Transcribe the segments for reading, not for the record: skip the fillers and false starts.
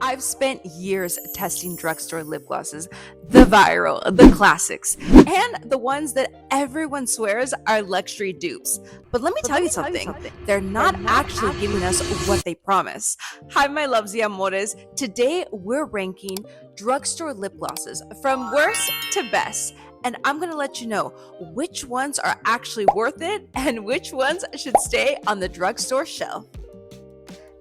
I've spent years testing drugstore lip glosses, the viral, the classics, and the ones that everyone swears are luxury dupes. But let me tell you something, they're not actually giving us what they promise. Hi, my loves y amores. Today we're ranking drugstore lip glosses from worst to best. And I'm going to let you know which ones are actually worth it and which ones should stay on the drugstore shelf.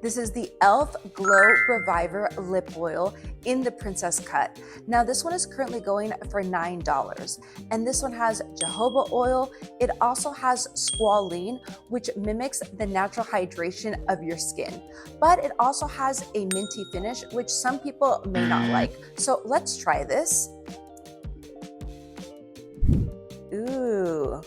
This is the E.L.F. Glow Reviver Lip Oil in the Princess Cut. Now this one is currently going for $9. And this one has jojoba oil. It also has squalene, which mimics the natural hydration of your skin. But it also has a minty finish, which some people may not like. So let's try this. Ooh.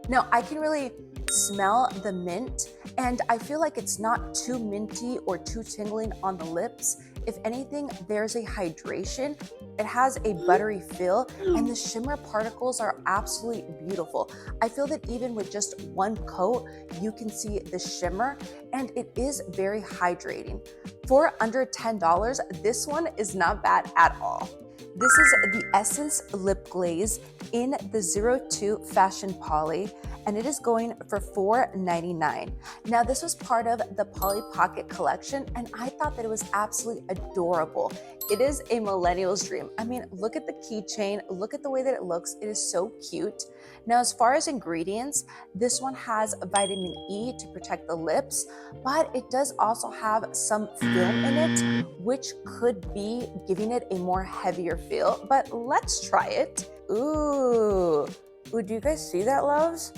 Now I can really smell the mint, and I feel like it's not too minty or too tingling on the lips. If anything, there's a hydration. It has a buttery feel, and the shimmer particles are absolutely beautiful. I feel that even with just one coat, you can see the shimmer, and it is very hydrating. For under $10, this one is not bad at all. This is the Essence Lip Glaze in the 02 Fashion Poly, and it is going for $4.99. Now this was part of the Polly Pocket collection, and I thought that it was absolutely adorable. It is a millennial's dream. I mean, look at the keychain, look at the way that it looks. It is so cute. Now, as far as ingredients, this one has vitamin E to protect the lips, but it does also have some film in it, which could be giving it a more heavier feel, but let's try it. Ooh, do you guys see that, loves?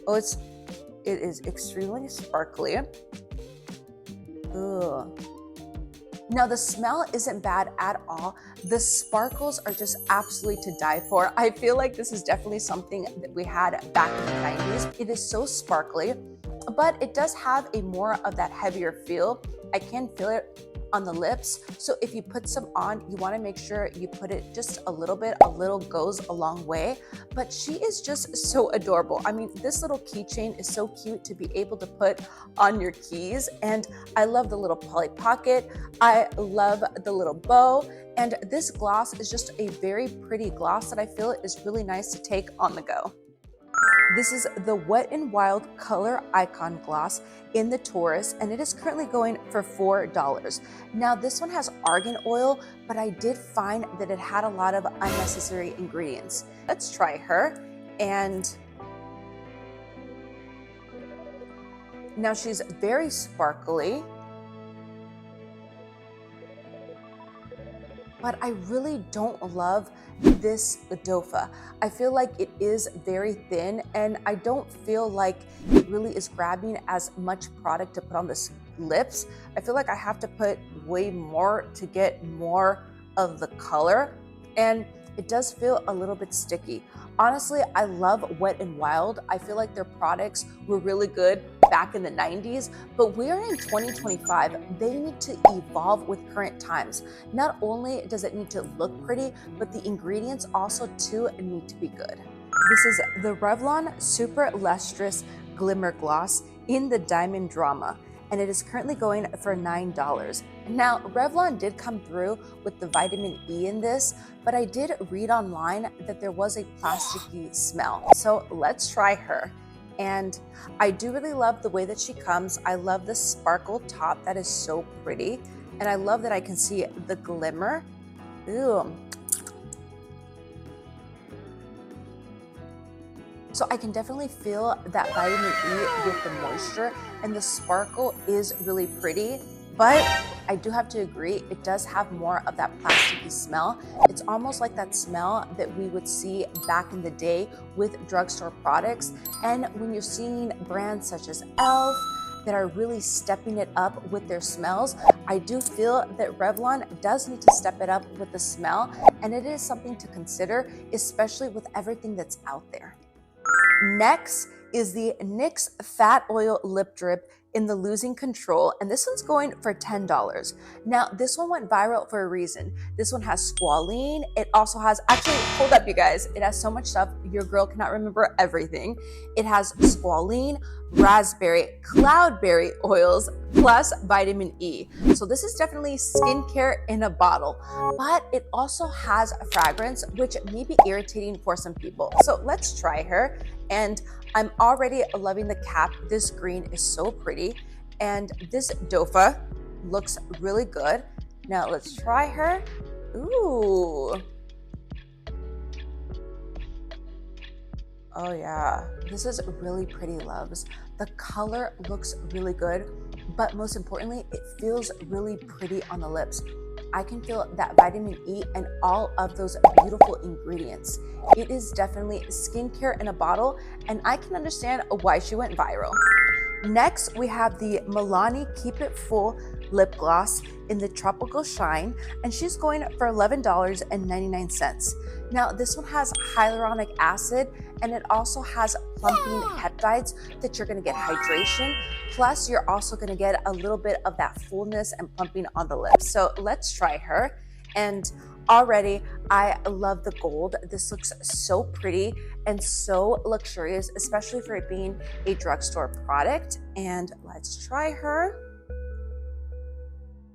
Oh, it is extremely sparkly. Ooh. Now the smell isn't bad at all. The sparkles are just absolutely to die for. I feel like this is definitely something that we had back in the 90s. It is so sparkly, but it does have a more of that heavier feel. I can feel it on the lips. So if you put some on, you want to make sure you put it just a little bit. A little goes a long way, but she is just so adorable. I mean, this little keychain is so cute to be able to put on your keys. And I love the little Polly Pocket. I love the little bow. And this gloss is just a very pretty gloss that I feel is really nice to take on the go. This is the Wet n Wild Color Icon Gloss in the Taurus, and it is currently going for $4. Now this one has argan oil, but I did find that it had a lot of unnecessary ingredients. Let's try her. And now she's very sparkly, but I really don't love this dofa. I feel like it is very thin, and I don't feel like it really is grabbing as much product to put on the lips. I feel like I have to put way more to get more of the color, and it does feel a little bit sticky. Honestly, I love Wet n Wild. I feel like their products were really good back in the 90s, but we are in 2025. They need to evolve with current times. Not only does it need to look pretty, but the ingredients also too need to be good. This is the Revlon Super Lustrous Glimmer Gloss in the Diamond Drama, and it is currently going for $9. Now, Revlon did come through with the vitamin E in this, but I did read online that there was a plasticky smell. So let's try her. And I do really love the way that she comes. I love the sparkle top. That is so pretty. And I love that I can see the glimmer. Ooh. So I can definitely feel that vitamin E with the moisture, and the sparkle is really pretty, but I do have to agree, it does have more of that plasticky smell. It's almost like that smell that we would see back in the day with drugstore products. And when you're seeing brands such as E.L.F. that are really stepping it up with their smells, I do feel that Revlon does need to step it up with the smell, and it is something to consider, especially with everything that's out there. Next is the NYX Fat Oil Lip Drip in the Losing Control, and this one's going for $10. Now, this one went viral for a reason. This one has squalene. It also has, actually, hold up, you guys. It has so much stuff, your girl cannot remember everything. It has squalene, raspberry, cloudberry oils, plus vitamin E. So this is definitely skincare in a bottle, but it also has a fragrance, which may be irritating for some people. So let's try her. And I'm already loving the cap. This green is so pretty. And this dofa looks really good. Now let's try her. Ooh. Oh yeah, this is really pretty, loves. The color looks really good, but most importantly, it feels really pretty on the lips. I can feel that vitamin E and all of those beautiful ingredients. It is definitely skincare in a bottle, and I can understand why she went viral. Next, we have the Milani Keep It Full Lip Gloss in the Tropical Shine, and she's going for $11.99. Now, this one has hyaluronic acid, and it also has plumping peptides that you're gonna get hydration, plus you're also gonna get a little bit of that fullness and plumping on the lips. So let's try her. And already, I love the gold. This looks so pretty and so luxurious, especially for it being a drugstore product. And let's try her.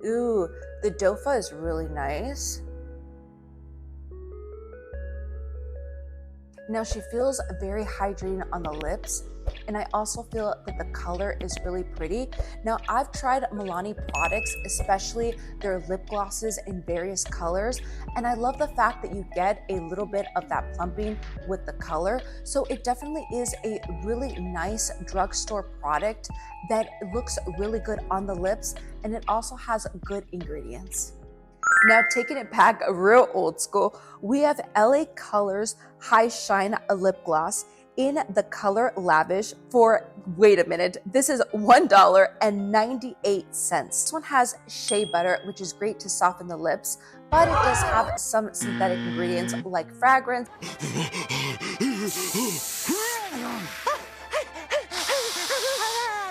Ooh, the dofa is really nice. Now she feels very hydrating on the lips, and I also feel that the color is really pretty. Now I've tried Milani products, especially their lip glosses in various colors, and I love the fact that you get a little bit of that plumping with the color. So it definitely is a really nice drugstore product that looks really good on the lips, and it also has good ingredients. Now, taking it back real old school, we have LA Colors High Shine Lip Gloss in the color Lavish for, wait a minute, this is $1.98. This one has shea butter, which is great to soften the lips, but it does have some synthetic ingredients like fragrance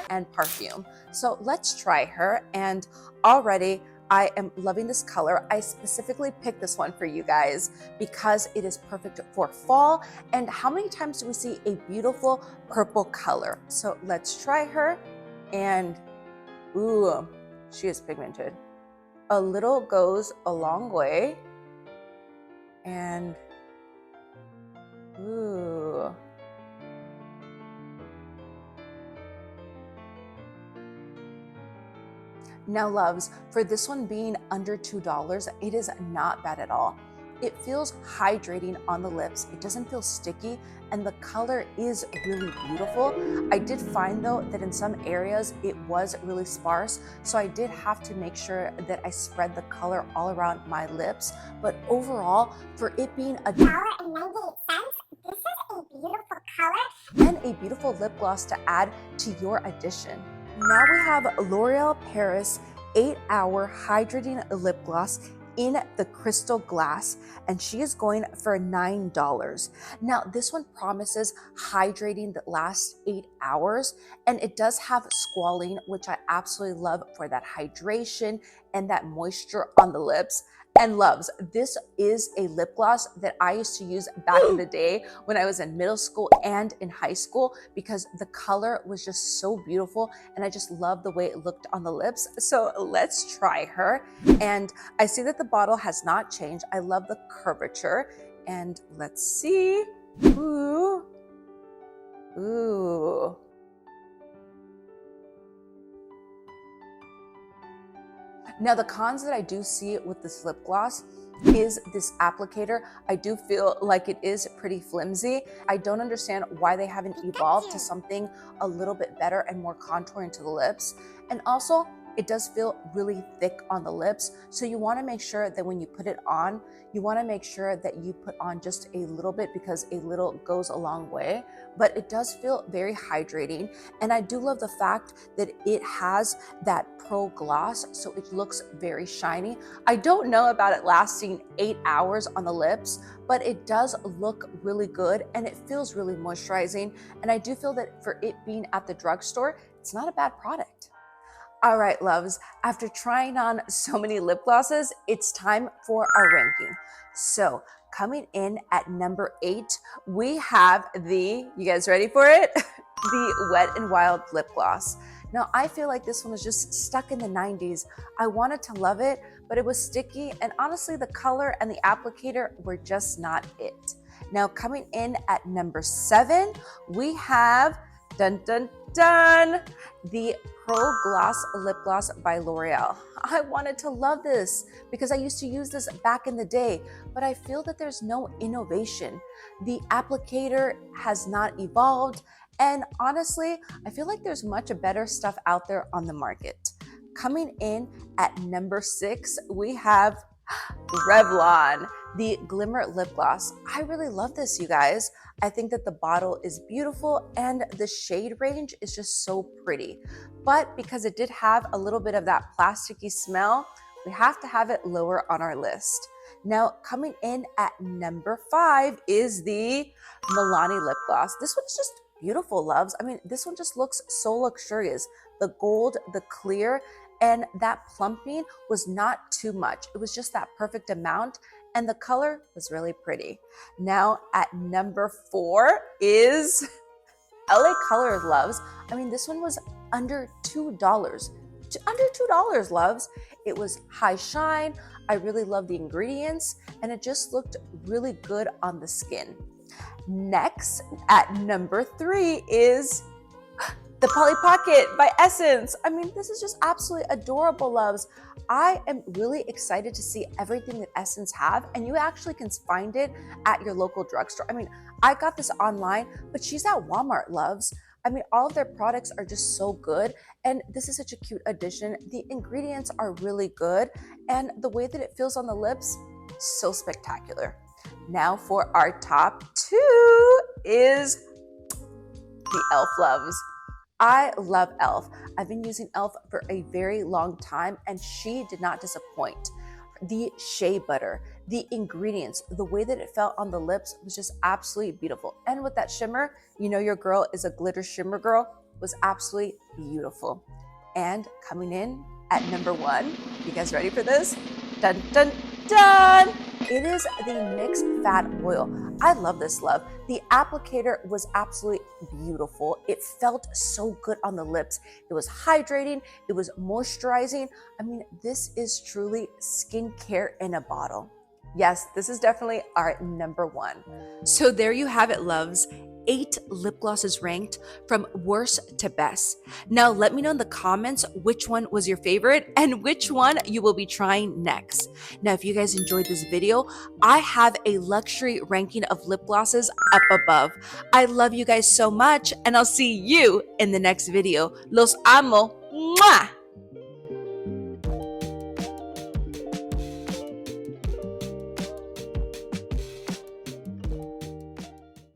and perfume. So let's try her, and already I am loving this color. I specifically picked this one for you guys because it is perfect for fall. And how many times do we see a beautiful purple color? So let's try her. And ooh, she is pigmented. A little goes a long way. And ooh. Now loves, for this one being under $2, it is not bad at all. It feels hydrating on the lips. It doesn't feel sticky, and the color is really beautiful. I did find though that in some areas it was really sparse, so I did have to make sure that I spread the color all around my lips. But overall, for it being $1.98, this is a beautiful color and a beautiful lip gloss to add to your addition. Now we have L'Oreal Paris 8-Hour Hydrating Lip Gloss in the crystal glass, and she is going for $9. Now this one promises hydrating that lasts 8 hours, and it does have squalene, which I absolutely love for that hydration and that moisture on the lips. And loves, this is a lip gloss that I used to use back in the day when I was in middle school and in high school, because the color was just so beautiful and I just love the way it looked on the lips. So let's try her. And I see that the bottle has not changed. I love the curvature, and let's see. Ooh. Ooh. Now the cons that I do see with this lip gloss is this applicator. I do feel like it is pretty flimsy. I don't understand why they haven't evolved to something a little bit better and more contouring to the lips. And also, it does feel really thick on the lips. So you wanna make sure that when you put it on, you wanna make sure that you put on just a little bit, because a little goes a long way. But it does feel very hydrating. And I do love the fact that it has that pearl gloss, so it looks very shiny. I don't know about it lasting 8 hours on the lips, but it does look really good and it feels really moisturizing. And I do feel that for it being at the drugstore, it's not a bad product. All right, loves, after trying on so many lip glosses, it's time for our ranking. So coming in at number 8, we have you guys ready for it? The Wet n Wild Lip Gloss. Now, I feel like this one was just stuck in the 90s. I wanted to love it, but it was sticky, and honestly, the color and the applicator were just not it. Now, coming in at number 7, we have, dun dun dun, the Pearl Gloss Lip Gloss by L'Oreal. I wanted to love this because I used to use this back in the day, but I feel that there's no innovation. The applicator has not evolved, and honestly, I feel like there's much better stuff out there on the market. Coming in at number 6, we have Revlon, the Glimmer Lip Gloss. I really love this, you guys. I think that the bottle is beautiful and the shade range is just so pretty. But because it did have a little bit of that plasticky smell, we have to have it lower on our list. Now, coming in at number 5 is the Milani Lip Gloss. This one's just beautiful, loves. I mean, this one just looks so luxurious. The gold, the clear, and that plumping was not too much. It was just that perfect amount, and the color was really pretty. Now at number 4 is LA Colors, loves. I mean, this one was under $2. Under $2, loves. It was high shine. I really love the ingredients, and it just looked really good on the skin. Next, at number 3 is the Polly Pocket by Essence. I mean, this is just absolutely adorable, loves. I am really excited to see everything that Essence have, and you actually can find it at your local drugstore. I mean, I got this online, but she's at Walmart, loves. I mean, all of their products are just so good, and this is such a cute addition. The ingredients are really good, and the way that it feels on the lips, so spectacular. Now for our top 2 is the E.L.F. loves. I love E.L.F. I've been using E.L.F. for a very long time, and she did not disappoint. The shea butter, the ingredients, the way that it felt on the lips was just absolutely beautiful. And with that shimmer, you know your girl is a glitter shimmer girl, was absolutely beautiful. And coming in at number 1, you guys ready for this? Dun dun dun! It is the NYX Fat Oil. I love this, love. The applicator was absolutely beautiful. It felt so good on the lips. It was hydrating. It was moisturizing. I mean, this is truly skincare in a bottle. Yes, this is definitely our number 1. So there you have it, loves. 8 lip glosses ranked from worst to best. Now let me know in the comments which one was your favorite and which one you will be trying next. Now, if you guys enjoyed this video, I have a luxury ranking of lip glosses up above. I love you guys so much, and I'll see you in the next video. Los amo. Mwah!